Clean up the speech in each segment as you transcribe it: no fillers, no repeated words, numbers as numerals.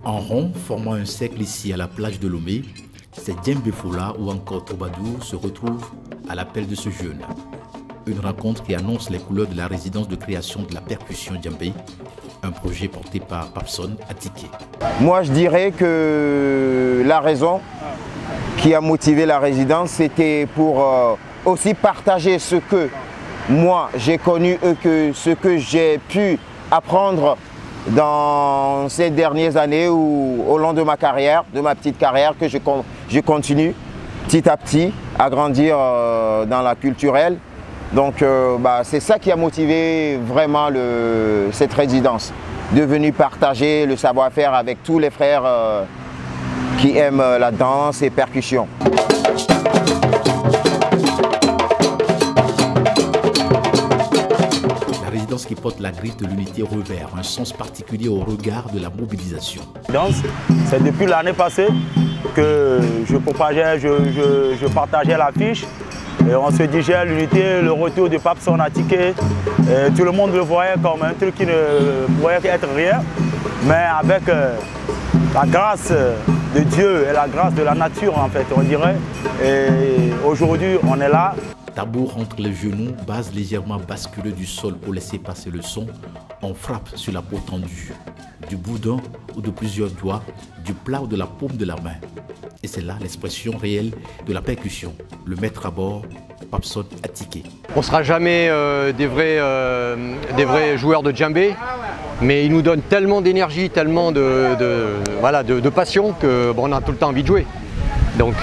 En rond, formant un cercle ici à la plage de Lomé, c'est Djembé Fola ou encore Troubadour se retrouvent à l'appel de ce jeune. Une rencontre qui annonce les couleurs de la résidence de création de la percussion Djembé, un projet porté par Papson Atiké. Moi, je dirais que la raison qui a motivé la résidence, c'était pour aussi partager ce que moi j'ai connu et ce que j'ai pu apprendre dans ces dernières années ou au long de ma carrière, de ma petite carrière, que je continue petit à petit à grandir dans la culturelle. Donc c'est ça qui a motivé vraiment cette résidence, de venir partager le savoir-faire avec tous les frères qui aiment la danse et percussion. La résidence qui porte la griffe de l'unité revers un sens particulier au regard de la mobilisation. C'est depuis l'année passée que je partageais l'affiche. On se disait l'unité, le retour de Papson Atiké. Tout le monde le voyait comme un truc qui ne pouvait être rien. Mais avec la grâce de Dieu et la grâce de la nature, en fait, on dirait. Et aujourd'hui, on est là. Tabour entre les genoux, base légèrement basculée du sol pour laisser passer le son. On frappe sur la peau tendue, du bout d'un ou de plusieurs doigts, du plat ou de la paume de la main. Et c'est là l'expression réelle de la percussion. Le maître à bord, Papson Atiké. On ne sera jamais des vrais joueurs de djembé, mais il nous donne tellement d'énergie, tellement de passion qu'on a tout le temps envie de jouer. Donc,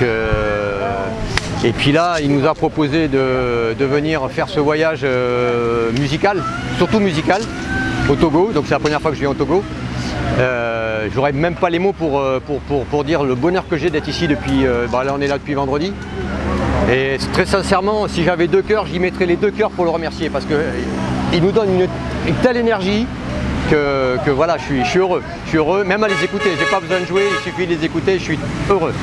et puis là, il nous a proposé de venir faire ce voyage musical, surtout musical, au Togo. Donc c'est la première fois que je viens au Togo. J'aurais même pas les mots pour dire le bonheur que j'ai d'être ici depuis, là on est là depuis vendredi. Et très sincèrement, si j'avais deux cœurs, j'y mettrais les deux cœurs pour le remercier parce qu'il nous donne une telle énergie que voilà, je suis heureux. Je suis heureux, même à les écouter. J'ai pas besoin de jouer, il suffit de les écouter, je suis heureux.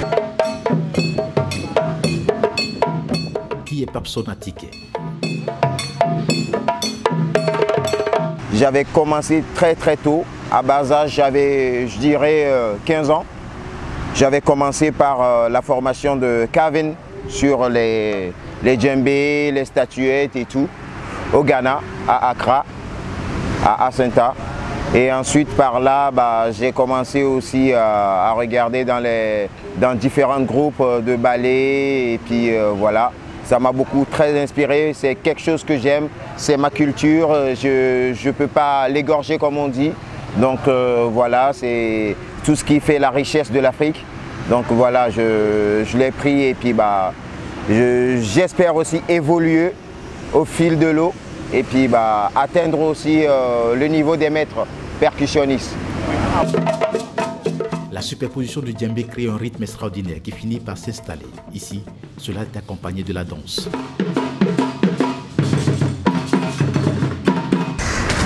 Qui est Papson Atiké? J'avais commencé très tôt. À bas âge, j'avais, je dirais, 15 ans. J'avais commencé par la formation de Kevin sur les djembés, les statuettes et tout, au Ghana, à Accra, à Asenta. Et ensuite, par là, j'ai commencé aussi à regarder dans différents groupes de ballet. Et puis voilà, ça m'a très inspiré. C'est quelque chose que j'aime, c'est ma culture. Je ne peux pas l'égorger comme on dit. Donc voilà, c'est tout ce qui fait la richesse de l'Afrique. Donc voilà, je l'ai pris et puis j'espère aussi évoluer au fil de l'eau et puis atteindre aussi le niveau des maîtres percussionnistes. La superposition du djembé crée un rythme extraordinaire qui finit par s'installer. Ici, cela est accompagné de la danse.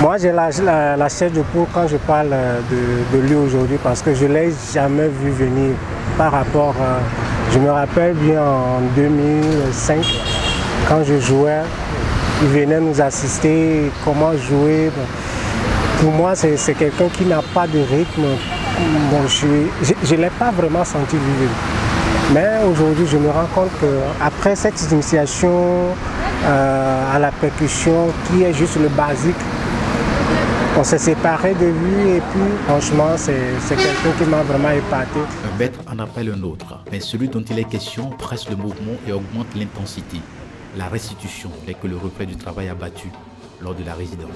Moi, j'ai la chair de poule quand je parle de lui aujourd'hui parce que je ne l'ai jamais vu venir par rapport, je me rappelle bien en 2005, quand je jouais, il venait nous assister, comment jouer. Pour moi, c'est quelqu'un qui n'a pas de rythme. Bon, je ne l'ai pas vraiment senti vivre. Mais aujourd'hui, je me rends compte qu'après cette initiation à la percussion, qui est juste le basique, on s'est séparés de lui et puis franchement c'est quelqu'un qui m'a vraiment épaté. Un maître en appelle un autre, mais celui dont il est question presse le mouvement et augmente l'intensité. La restitution n'est que le reflet du travail abattu lors de la résidence.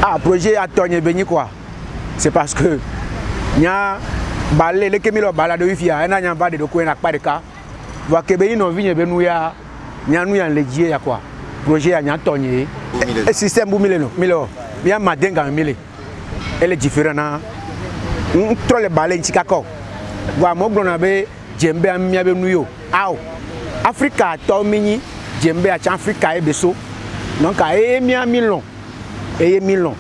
Ah, projet à Tony Béni quoi. C'est parce que il y a balé les kémilo balade wifia et n'a pas de quoi n'a pas de cas. Voit que Béni non vient benouya nya nous yan legier ya quoi. Projet à Tony. Le système boumile no. Milo. Bien madenga mille. Elle est différente. On trop le balé ntikako. Voit mo glona be djembé amia be nuyo. Aw. Africa to mini djembé a Africa e beso. Donc a e mia milon. Et Milon,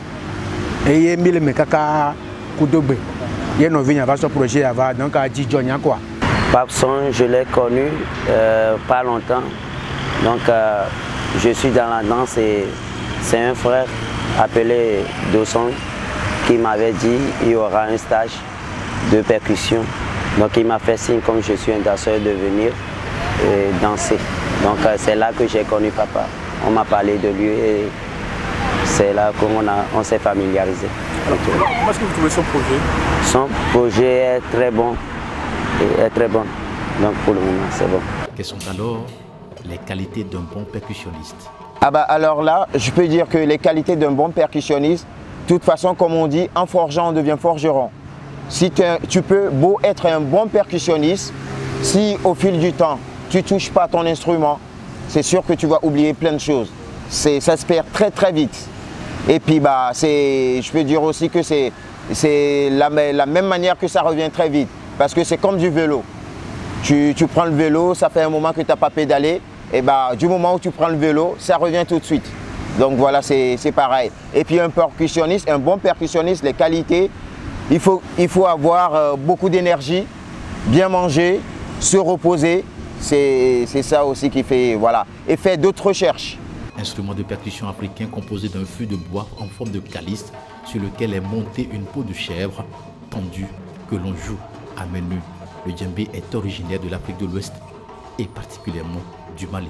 et Mille Mekaka Koudogbe. Il y a un nouveau projet avant, donc à Djidjonia quoi. Papson, je l'ai connu pas longtemps. Donc je suis dans la danse et c'est un frère. appelé Dawson qui m'avait dit qu'il y aura un stage de percussion. Donc il m'a fait signe, comme je suis un danseur, de venir danser. Donc c'est là que j'ai connu papa. On m'a parlé de lui et c'est là qu'on s'est familiarisé. Comment est-ce que vous trouvez son projet? Son projet est très bon. Est très bon. Donc pour le moment, c'est bon. Quelles sont alors les qualités d'un bon percussionniste? Ah bah alors là, je peux dire que les qualités d'un bon percussionniste, de toute façon, comme on dit, en forgeant, on devient forgeron. Si tu peux beau être un bon percussionniste, si au fil du temps, tu ne touches pas ton instrument, c'est sûr que tu vas oublier plein de choses. Ça se perd très très vite. Et puis bah, je peux dire aussi que c'est la même manière que ça revient très vite. Parce que c'est comme du vélo. Tu prends le vélo, ça fait un moment que tu n'as pas pédalé. Et bah, du moment où tu prends le vélo, ça revient tout de suite. Donc voilà, c'est pareil. Et puis un percussionniste, un bon percussionniste, les qualités, il faut avoir beaucoup d'énergie, bien manger, se reposer. C'est ça aussi qui fait, voilà. Et faire d'autres recherches. Instrument de percussion africain composé d'un fût de bois en forme de calice sur lequel est montée une peau de chèvre tendue que l'on joue à main nue. Le djembé est originaire de l'Afrique de l'Ouest et particulièrement du Mali.